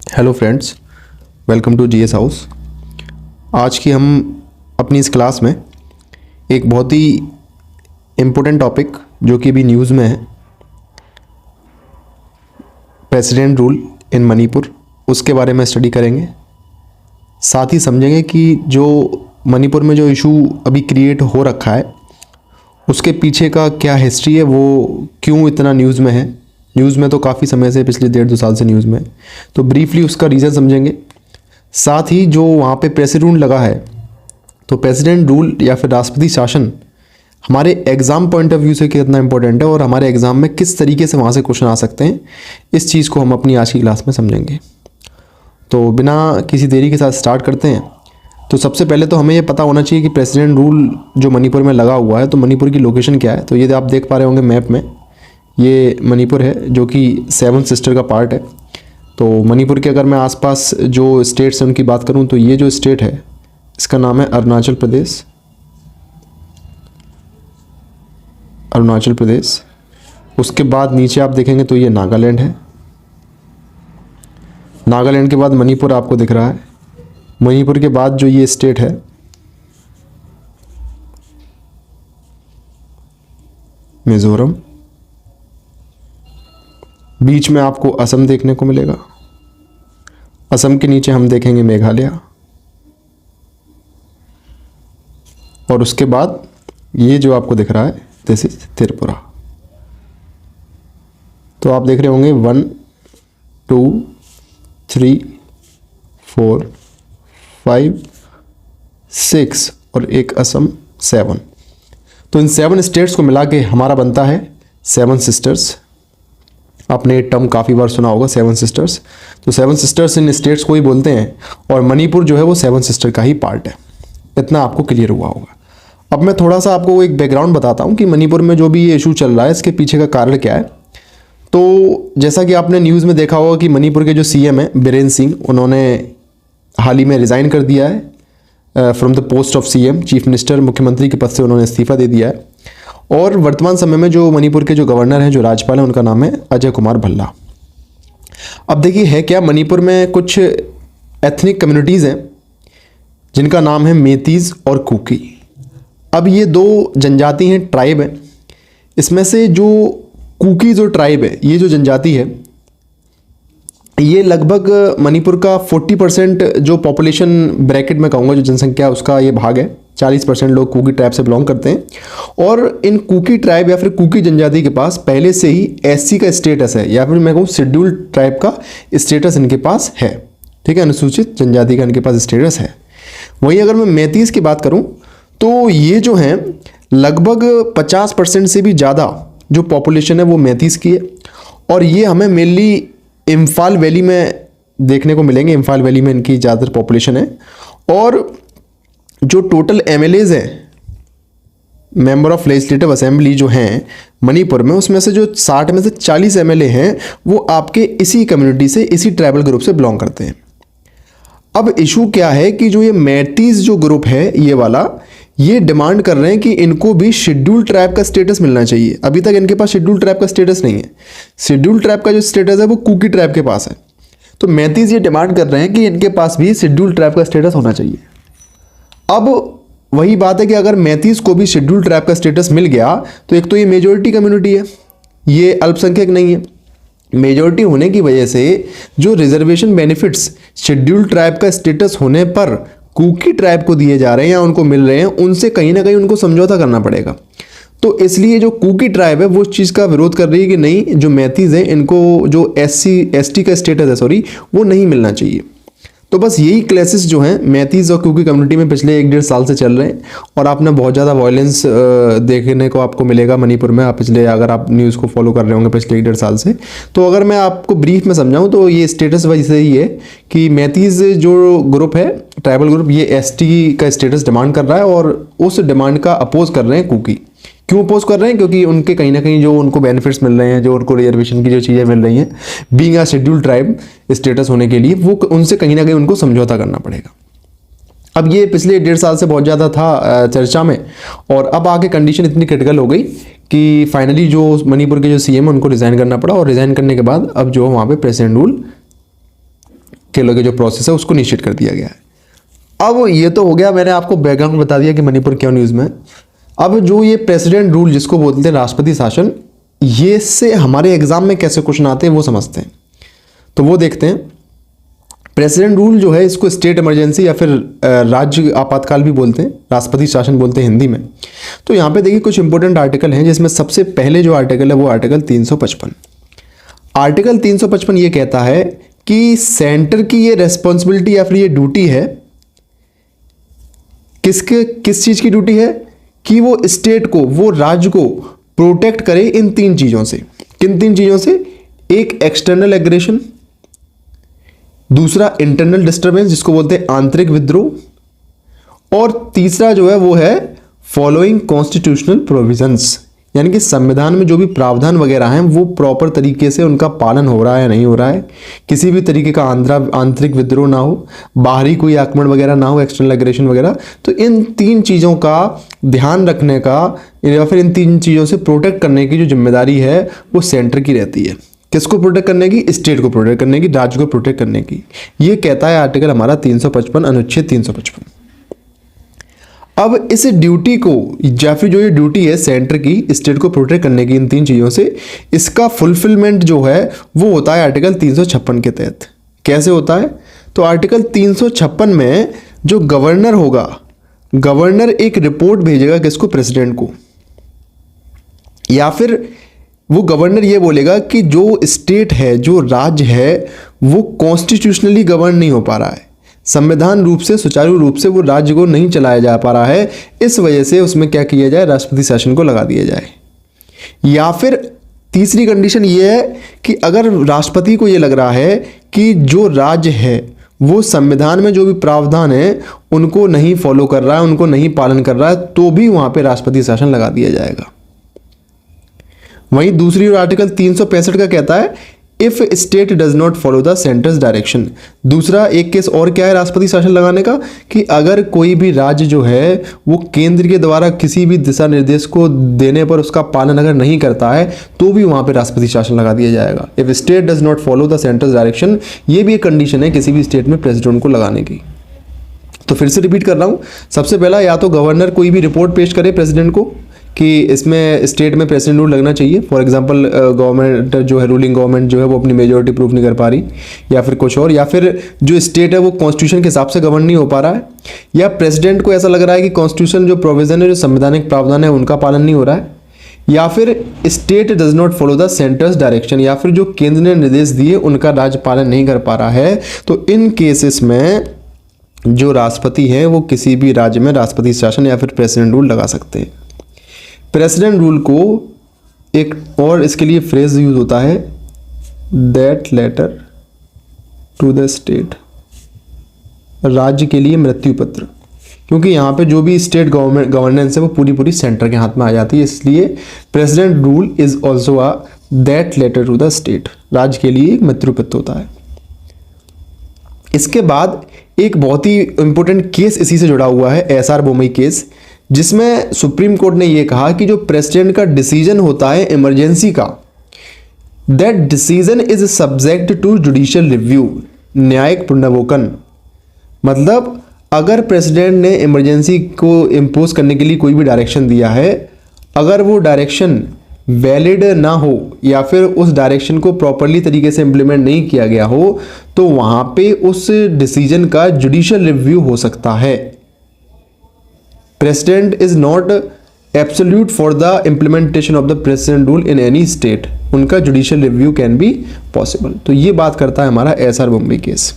Hello friends, welcome to GS house. आज की हम अपनी इस क्लास में एक बहुत ही इम्पोर्टेंट टॉपिक जो कि अभी न्यूज़ में है, प्रेसिडेंट रूल इन मणिपुर, उसके बारे में स्टडी करेंगे। साथ ही समझेंगे कि जो मणिपुर में जो इशू अभी क्रिएट हो रखा है उसके पीछे का क्या हिस्ट्री है, वो क्यों इतना न्यूज़ में है। न्यूज़ में तो काफ़ी समय से, पिछले 1.5-2 साल से न्यूज़ में है, तो ब्रीफली उसका रीज़न समझेंगे। साथ ही जो वहाँ पे प्रेसिडेंट लगा है, तो प्रेसिडेंट रूल या फिर राष्ट्रपति शासन हमारे एग्ज़ाम पॉइंट ऑफ व्यू से कितना इंपॉर्टेंट है और हमारे एग्ज़ाम में किस तरीके से वहाँ से क्वेश्चन आ सकते हैं, इस चीज़ को हम अपनी आज की क्लास में समझेंगे। तो बिना किसी देरी के साथ स्टार्ट करते हैं। तो सबसे पहले तो हमें ये पता होना चाहिए कि प्रेसिडेंट रूल जो मणिपुर में लगा हुआ है, तो मणिपुर की लोकेशन क्या है। तो ये आप देख पा रहे होंगे मैप में, ये मणिपुर है जो कि 7 सिस्टर का पार्ट है। तो मणिपुर के अगर मैं आसपास जो स्टेट्स हैं उनकी बात करूं, तो ये जो स्टेट है इसका नाम है अरुणाचल प्रदेश। अरुणाचल प्रदेश, उसके बाद नीचे आप देखेंगे तो ये नागालैंड है। नागालैंड के बाद मणिपुर आपको दिख रहा है। मणिपुर के बाद जो ये स्टेट है मिजोरम, बीच में आपको असम देखने को मिलेगा। असम के नीचे हम देखेंगे मेघालय, और उसके बाद ये जो आपको दिख रहा है दिस इज त्रिपुरा। तो आप देख रहे होंगे 1 2 3 4 5 6 और एक असम 7। तो इन 7 स्टेट्स को मिला के हमारा बनता है 7 सिस्टर्स। आपने ये टर्म काफ़ी बार सुना होगा 7 सिस्टर्स। तो 7 सिस्टर्स इन स्टेट्स को ही बोलते हैं, और मणिपुर जो है वो 7 सिस्टर का ही पार्ट है। इतना आपको क्लियर हुआ होगा। अब मैं थोड़ा सा आपको एक बैकग्राउंड बताता हूँ कि मणिपुर में जो भी ये इशू चल रहा है इसके पीछे का कारण क्या है। तो जैसा कि आपने न्यूज़ में देखा होगा कि मणिपुर के जो सीएम हैं बीरेन सिंह, उन्होंने हाल ही में रिज़ाइन कर दिया है from the post of CM, chief minister, मुख्यमंत्री के पद से उन्होंने इस्तीफा दे दिया है। और वर्तमान समय में जो मणिपुर के जो गवर्नर हैं, जो राज्यपाल हैं, उनका नाम है अजय कुमार भल्ला। अब देखिए है क्या, मणिपुर में कुछ एथनिक कम्युनिटीज़ हैं जिनका नाम है मेतीज़ और कुकी। अब ये 2 जनजाति हैं, ट्राइब हैं। इसमें से जो कुकी जो ट्राइब है, ये जो जनजाति है, ये लगभग मणिपुर का 40% जो पॉपुलेशन ब्रैकेट में कहूँगा, जो जनसंख्या उसका ये भाग है। 40% लोग कुकी ट्राइब से बिलोंग करते हैं। और इन कुकी ट्राइब या फिर कुकी जनजाति के पास पहले से ही एससी का स्टेटस है, या फिर मैं कहूँ शेड्यूल्ड ट्राइब का स्टेटस इनके पास है। ठीक है, अनुसूचित जनजाति का इनके पास स्टेटस है। वहीं अगर मैं मैतीज़ की बात करूँ, तो ये जो हैं लगभग 50% से भी ज़्यादा जो पॉपुलेशन है वो मैतीज़ की है। और ये हमें मेनली इम्फाल वैली में देखने को मिलेंगे। इम्फाल वैली में इनकी ज़्यादातर पॉपुलेशन है। और जो टोटल एमएलएज हैं, मेंबर ऑफ लेजिस्लेटिव असेंबली, जो हैं मणिपुर में, उसमें से जो 60 में से 40 एमएलए हैं वो आपके इसी कम्युनिटी से, इसी ट्राइबल ग्रुप से बिलोंग करते हैं। अब इशू क्या है कि जो ये मैतीज़ जो ग्रुप है ये वाला, ये डिमांड कर रहे हैं कि इनको भी शेड्यूल्ड ट्राइब का स्टेटस मिलना चाहिए। अभी तक इनके पास शेड्यूल्ड ट्राइब का स्टेटस नहीं है। शेड्यूल्ड ट्राइब का जो स्टेटस है वो कुकी ट्राइब के पास है। तो मैतीज़ ये डिमांड कर रहे हैं कि इनके पास भी शेड्यूल्ड ट्राइब का स्टेटस होना चाहिए। अब वही बात है कि अगर मैतीज़ को भी शेड्यूल्ड ट्राइब का स्टेटस मिल गया, तो एक तो ये मेजॉरिटी कम्युनिटी है, ये अल्पसंख्यक नहीं है। मेजॉरिटी होने की वजह से जो रिजर्वेशन बेनिफिट्स शेड्यूल्ड ट्राइब का स्टेटस होने पर कुकी ट्राइब को दिए जा रहे हैं या उनको मिल रहे हैं, उनसे कहीं ना कहीं उनको समझौता करना पड़ेगा। तो इसलिए जो कुकी ट्राइब है वो उस चीज़ का विरोध कर रही है कि नहीं, जो मैतीज़ हैं इनको जो एसटी का स्टेटस है, वो नहीं मिलना चाहिए। तो बस यही क्लेसेस जो हैं मैतीज़ और कुकी कम्युनिटी में पिछले 1-1.5 साल से चल रहे हैं। और आपने बहुत ज़्यादा वायलेंस देखने को आपको मिलेगा मणिपुर में। आप पिछले, अगर आप न्यूज़ को फॉलो कर रहे होंगे पिछले 1-1.5 साल से, तो अगर मैं आपको ब्रीफ में समझाऊं तो ये स्टेटस वाइज से ही है कि मैतीज़ जो ग्रुप है, ट्राइबल ग्रुप, ये एसटी का स्टेटस डिमांड कर रहा है, और उस डिमांड का अपोज कर रहे हैं कुकी। क्यों अपोज कर रहे हैं? क्योंकि उनके कहीं ना कहीं जो उनको बेनिफिट्स मिल रहे हैं, जो उनको रिजर्वेशन की जो चीज़ें मिल रही हैं, being a scheduled tribe status होने के लिए, वो उनसे कहीं ना कहीं उनको समझौता करना पड़ेगा। अब ये पिछले 1.5 साल से बहुत ज़्यादा था चर्चा में, और अब आके कंडीशन इतनी क्रिटिकल हो गई कि फाइनली जो मणिपुर के जो सीएम है उनको रिज़ाइन करना पड़ा। और रिज़ाइन करने के बाद अब जो वहाँ पे प्रेसिडेंट रूल के लिए जो प्रोसेस है उसको निश्चित कर दिया गया है। अब ये तो हो गया, मैंने आपको बैकग्राउंड बता दिया कि मणिपुर क्यों न्यूज़ में। अब जो ये प्रेसिडेंट रूल जिसको बोलते हैं राष्ट्रपति शासन, ये से हमारे एग्जाम में कैसे क्वेश्चन आते हैं वो समझते हैं। तो वो देखते हैं। प्रेसिडेंट रूल जो है इसको स्टेट इमरजेंसी या फिर राज्य आपातकाल भी बोलते हैं, राष्ट्रपति शासन बोलते हैं हिंदी में। तो यहाँ पे देखिए कुछ इंपॉर्टेंट आर्टिकल हैं, जिसमें सबसे पहले जो आर्टिकल है वो आर्टिकल 355। आर्टिकल 355 ये कहता है कि सेंटर की ये रेस्पॉन्सिबिलिटी या फिर ये ड्यूटी है, किस चीज़ की ड्यूटी है कि वो स्टेट को, वो राज्य को प्रोटेक्ट करे इन 3 चीज़ों से। किन 3 चीज़ों से? एक एक्सटर्नल एग्रेशन, दूसरा इंटरनल डिस्टर्बेंस जिसको बोलते हैं आंतरिक विद्रोह, और तीसरा जो है वो है फॉलोइंग कॉन्स्टिट्यूशनल प्रोविजंस, यानी कि संविधान में जो भी प्रावधान वगैरह हैं वो प्रॉपर तरीके से उनका पालन हो रहा है या नहीं हो रहा है, किसी भी तरीके का आंतरिक विद्रोह ना हो, बाहरी कोई आक्रमण वगैरह ना हो, एक्सटर्नल एग्रेशन वगैरह। तो इन 3 चीज़ों का ध्यान रखने का या फिर इन 3 चीज़ों से प्रोटेक्ट करने की जो जिम्मेदारी है वो सेंटर की रहती है। किसको प्रोटेक्ट करने की? स्टेट को प्रोटेक्ट करने की, राज्य को प्रोटेक्ट करने की। ये कहता है आर्टिकल हमारा 355, अनुच्छेद 355। अब इस ड्यूटी को या फिर जो ये ड्यूटी है सेंटर की स्टेट को प्रोटेक्ट करने की इन 3 चीज़ों से, इसका फुलफिलमेंट जो है वो होता है आर्टिकल 356 के तहत। कैसे होता है? तो आर्टिकल 356 में जो गवर्नर होगा, गवर्नर एक रिपोर्ट भेजेगा किसको? प्रेसिडेंट को। या फिर वो गवर्नर ये बोलेगा कि जो स्टेट है, जो राज्य है, वो कॉन्स्टिट्यूशनली गवर्न नहीं हो पा रहा है, संविधान रूप से, सुचारू रूप से वो राज्य को नहीं चलाया जा पा रहा है, इस वजह से उसमें क्या किया जाए? राष्ट्रपति शासन को लगा दिया जाए। या फिर तीसरी कंडीशन ये है कि अगर राष्ट्रपति को ये लग रहा है कि जो राज्य है वो संविधान में जो भी प्रावधान है उनको नहीं फॉलो कर रहा है, उनको नहीं पालन कर रहा है, तो भी वहां पे राष्ट्रपति शासन लगा दिया जाएगा। वहीं दूसरी ओर आर्टिकल 365 का कहता है if state does not follow the centres direction. दूसरा एक केस और क्या है राष्ट्रपति शासन लगाने का, कि अगर कोई भी राज्य जो है वो केंद्र के द्वारा किसी भी दिशा निर्देश को देने पर उसका पालन अगर नहीं करता है तो भी वहां पे राष्ट्रपति शासन लगा दिया जाएगा। If state does not follow the centres direction, ये भी एक कंडीशन है किसी भी स्टेट में प्रेसिडेंट को लगाने की। तो फिर से रिपीट कर रहा हूँ, सबसे पहला या तो गवर्नर कोई भी रिपोर्ट पेश करे प्रेसिडेंट को कि इसमें स्टेट में प्रेसिडेंट रूल लगना चाहिए। फॉर एग्जांपल गवर्नमेंट जो है, रूलिंग गवर्नमेंट जो है वो अपनी मेजोरिटी प्रूव नहीं कर पा रही, या फिर कुछ और, या फिर जो स्टेट है वो कॉन्स्टिट्यूशन के हिसाब से गवर्न नहीं हो पा रहा है, या प्रेसिडेंट को ऐसा लग रहा है कि कॉन्स्टिट्यूशन जो प्रोविजन है, जो संवैधानिक प्रावधान है उनका पालन नहीं हो रहा है, या फिर state does not follow the centres direction, या फिर जो केंद्र ने निर्देश दिए उनका राज्य पालन नहीं कर पा रहा है। तो इन केसेस में जो राष्ट्रपति है वो किसी भी राज्य में राष्ट्रपति शासन या फिर प्रेसिडेंट रूल लगा सकते हैं। प्रेसिडेंट रूल को एक और इसके लिए फ्रेज यूज होता है, that letter to the state, राज्य के लिए मृत्यु पत्र, क्योंकि यहाँ पे जो भी स्टेट गवर्नेंस है वो पूरी सेंटर के हाथ में आ जाती है, इसलिए president rule is also a that letter to the state, राज्य के लिए एक मृत्यु पत्र होता है। इसके बाद एक बहुत ही इंपॉर्टेंट केस इसी से जुड़ा हुआ है, एसआर बोमई केस, जिसमें सुप्रीम कोर्ट ने यह कहा कि जो प्रेसिडेंट का डिसीजन होता है इमरजेंसी का, that decision is subject to judicial review, न्यायिक पुनर्वलोकन। मतलब अगर प्रेसिडेंट ने इमरजेंसी को इम्पोज करने के लिए कोई भी डायरेक्शन दिया है, अगर वो डायरेक्शन वैलिड ना हो या फिर उस डायरेक्शन को प्रॉपरली तरीके से इम्प्लीमेंट नहीं किया गया हो, तो वहां पे उस डिसीजन का जुडिशियल रिव्यू हो सकता है। President is not absolute for the implementation of the president rule in any state, उनका judicial review can be possible. तो ये बात करता है हमारा एसआर बोम्बे केस।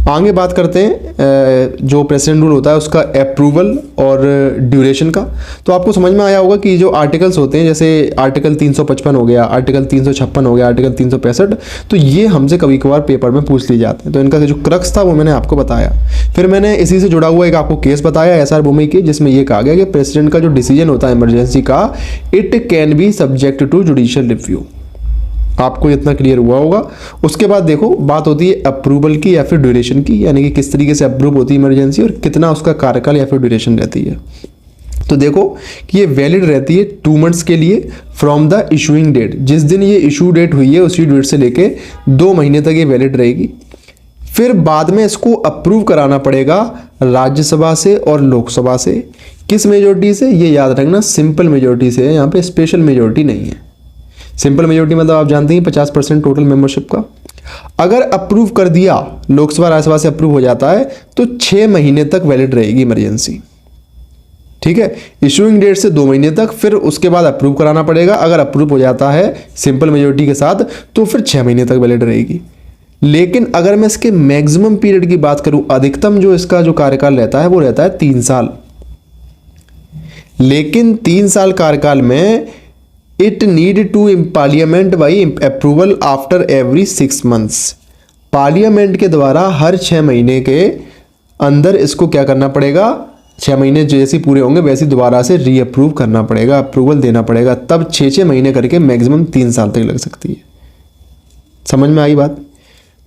आगे बात करते हैं जो प्रेसिडेंट रूल होता है उसका अप्रूवल और ड्यूरेशन का। तो आपको समझ में आया होगा कि जो आर्टिकल्स होते हैं, जैसे आर्टिकल 355 हो गया, आर्टिकल 356 हो गया, आर्टिकल 365, तो ये हमसे कभी कभार पेपर में पूछ लिए जाते हैं। तो इनका जो क्रक्स था वो मैंने आपको बताया। फिर मैंने इसी से जुड़ा हुआ एक आपको केस बताया एसआर बोम्बे के, जिसमें ये कहा गया कि प्रेसिडेंट का जो डिसीजन होता है इमरजेंसी का, it can be subject to judicial review. आपको इतना क्लियर हुआ होगा। उसके बाद देखो बात होती है अप्रूवल की या फिर ड्यूरेशन की, यानी कि किस तरीके से अप्रूव होती है इमरजेंसी और कितना उसका कार्यकाल या फिर ड्यूरेशन रहती है। तो देखो कि ये वैलिड रहती है 2 मंथ्स के लिए फ्रॉम द इशूइंग डेट, जिस दिन ये इशू डेट हुई है उसी डेट से लेके 2 महीने तक ये वैलिड रहेगी। फिर बाद में इसको अप्रूव कराना पड़ेगा राज्यसभा से और लोकसभा से। किस मेजोरिटी से? ये याद रखना, सिंपल मेजोरिटी से है, यहाँ पे स्पेशल मेजोरिटी नहीं है। सिंपल मेजोरिटी मतलब आप जानते हैं 50% टोटल मेंबरशिप का। अगर अप्रूव कर दिया, लोकसभा राज्यसभा से अप्रूव हो जाता है, तो 6 महीने तक वैलिड रहेगी इमरजेंसी। ठीक है, इशूइंग डेट से 2 महीने तक, फिर उसके बाद अप्रूव कराना पड़ेगा। अगर अप्रूव हो जाता है सिंपल मेजोरिटी के साथ तो फिर 6 महीने तक वैलिड रहेगी। लेकिन अगर मैं इसके मैक्सिमम पीरियड की बात करूं, अधिकतम जो इसका जो कार्यकाल रहता है वो रहता है 3 साल। लेकिन 3 साल कार्यकाल में it need to parliament by approval after every 6 months. Parliament के द्वारा हर 6 महीने के अंदर इसको क्या करना पड़ेगा, 6 महीने जैसे पूरे होंगे वैसे दोबारा से रीअप्रूव करना पड़ेगा, अप्रूवल देना पड़ेगा। तब 6 महीने करके मैक्सिमम 3 साल तक लग सकती है। समझ में आई बात?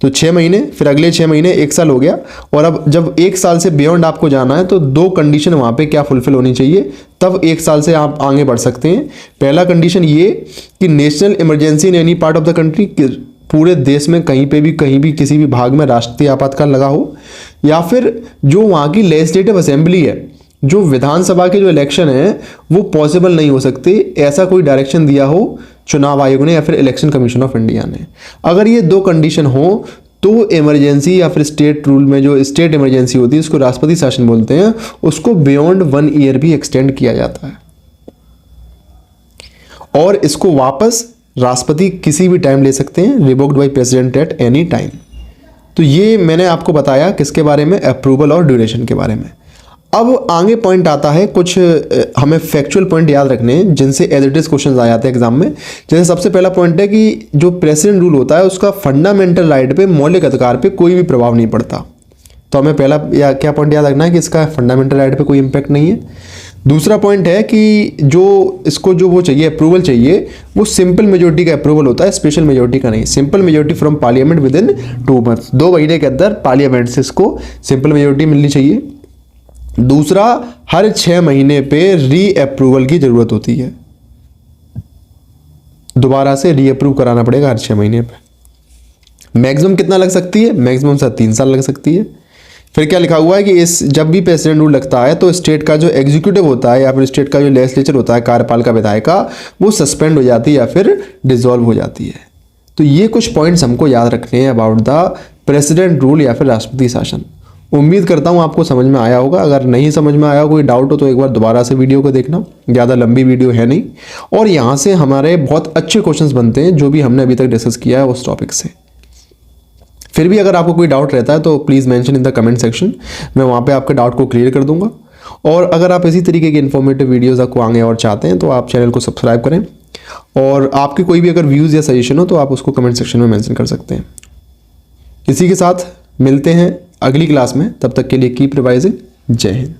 तो 6 महीने, फिर अगले 6 महीने, 1 साल हो गया। और अब जब 1 साल से बियॉन्ड आपको जाना है तो 2 कंडीशन वहाँ पे क्या फुलफिल होनी चाहिए, तब 1 साल से आप आगे बढ़ सकते हैं। पहला कंडीशन ये कि national emergency in any part of the country, पूरे देश में कहीं पे भी, कहीं भी, किसी भी भाग में राष्ट्रीय आपातकाल लगा हो, या फिर जो वहाँ की लेजिस्लेटिव असेंबली है, जो विधानसभा के जो इलेक्शन है वो पॉसिबल नहीं हो सकते, ऐसा कोई डायरेक्शन दिया हो चुनाव आयोग ने या फिर इलेक्शन कमीशन ऑफ इंडिया ने। अगर ये 2 कंडीशन हो तो इमरजेंसी या फिर स्टेट रूल में जो स्टेट इमरजेंसी होती है उसको राष्ट्रपति शासन बोलते हैं, उसको बियॉन्ड 1 ईयर भी एक्सटेंड किया जाता है। और इसको वापस राष्ट्रपति किसी भी टाइम ले सकते हैं, revoked by president at any time. तो ये मैंने आपको बताया किसके बारे में, अप्रूवल और ड्यूरेशन के बारे में। अब आगे पॉइंट आता है, कुछ हमें फैक्चुअल पॉइंट याद रखने हैं जिनसे एज इट इज क्वेश्चन आ जाते हैं एग्जाम में। जैसे सबसे पहला पॉइंट है कि जो प्रेसिडेंट रूल होता है उसका फंडामेंटल राइट पे, मौलिक अधिकार पे कोई भी प्रभाव नहीं पड़ता। तो हमें पहला क्या पॉइंट याद रखना है कि इसका फंडामेंटल राइट पे कोई इंपैक्ट नहीं है। दूसरा पॉइंट है कि जो इसको जो वो चाहिए, अप्रूवल चाहिए, वो सिंपल मेजोरिटी का अप्रूवल होता है, स्पेशल मेजोरिटी का नहीं। Simple majority from parliament with in 2 months, 2 महीने के अंदर पार्लियामेंट से इसको सिंपल मेजोरिटी मिलनी चाहिए। दूसरा, हर 6 महीने पे री अप्रूवल की जरूरत होती है, दोबारा से री अप्रूव कराना पड़ेगा हर 6 महीने पे। मैक्सिमम कितना लग सकती है? मैक्सिमम से 3 साल लग सकती है। फिर क्या लिखा हुआ है कि इस जब भी प्रेसिडेंट रूल लगता है तो स्टेट का जो एग्जीक्यूटिव होता है या फिर स्टेट का जो लेजिस्लेचर होता है, कार्यपालिका विधायिका, वो सस्पेंड हो जाती है या फिर डिसॉल्व हो जाती है। तो ये कुछ पॉइंट्स हमको याद रखने हैं अबाउट द प्रेसिडेंट रूल या फिर राष्ट्रपति शासन। उम्मीद करता हूँ आपको समझ में आया होगा। अगर नहीं समझ में आया, कोई डाउट हो तो एक बार दोबारा से वीडियो को देखना, ज़्यादा लंबी वीडियो है नहीं। और यहाँ से हमारे बहुत अच्छे क्वेश्चंस बनते हैं जो भी हमने अभी तक डिस्कस किया है उस टॉपिक से। फिर भी अगर आपको कोई डाउट रहता है तो please mention in the comment section, मैं वहाँ पे आपके डाउट को क्लियर कर दूंगा। और अगर आप इसी तरीके की इन्फॉर्मेटिव वीडियोज़ आपको आगे और चाहते हैं तो आप चैनल को सब्सक्राइब करें। और आपकी कोई भी अगर व्यूज़ या सजेशन हो तो आप उसको कमेंट सेक्शन में मेंशन कर सकते हैं। इसी के साथ मिलते हैं अगली क्लास में, तब तक के लिए कीप रिवाइजिंग। जय हिंद।